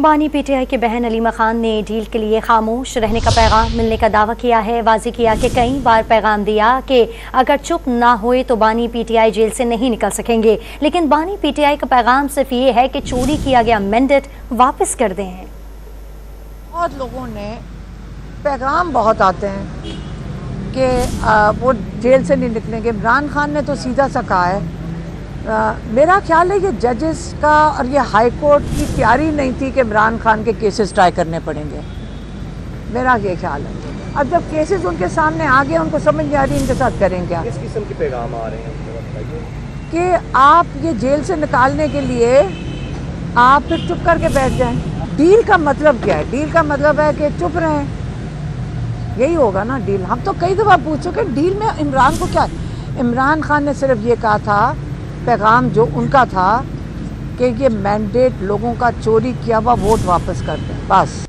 बानी पीटीआई की बहन अलीमा खान ने डील के लिए खामोश रहने का पैगाम मिलने का दावा किया है। वाज़ेह किया कि कई बार पैगाम दिया कि अगर चुप ना हुए तो बानी पीटीआई जेल से नहीं निकल सकेंगे, लेकिन बानी पीटीआई का पैगाम सिर्फ ये है कि चोरी किया गया मैंडेट वापस कर दें। बहुत लोगों ने पैगाम बहुत आते हैं कि वो जेल से नहीं निकलेंगे। इमरान खान ने तो सीधा सा कहा है। मेरा ख्याल है ये जजेस का और ये हाई कोर्ट की तैयारी नहीं थी कि इमरान खान के केसेस ट्राई करने पड़ेंगे। मेरा ये ख्याल है अब जब केसेस उनके सामने आ गए उनको समझ नहीं आ रही इनके साथ करें क्या। किस किस्म के पैगाम आ रहे हैं कि आप ये जेल से निकालने के लिए आप फिर चुप करके बैठ जाएं। डील का मतलब क्या है? डील का मतलब है कि चुप रहें, यही होगा ना डील। हम तो कई दफ़ा पूछ चुके डील में इमरान को क्या है? इमरान खान ने सिर्फ ये कहा था, पैगाम जो उनका था कि ये मैंडेट लोगों का चोरी किया हुआ वोट वापस कर दें, बस।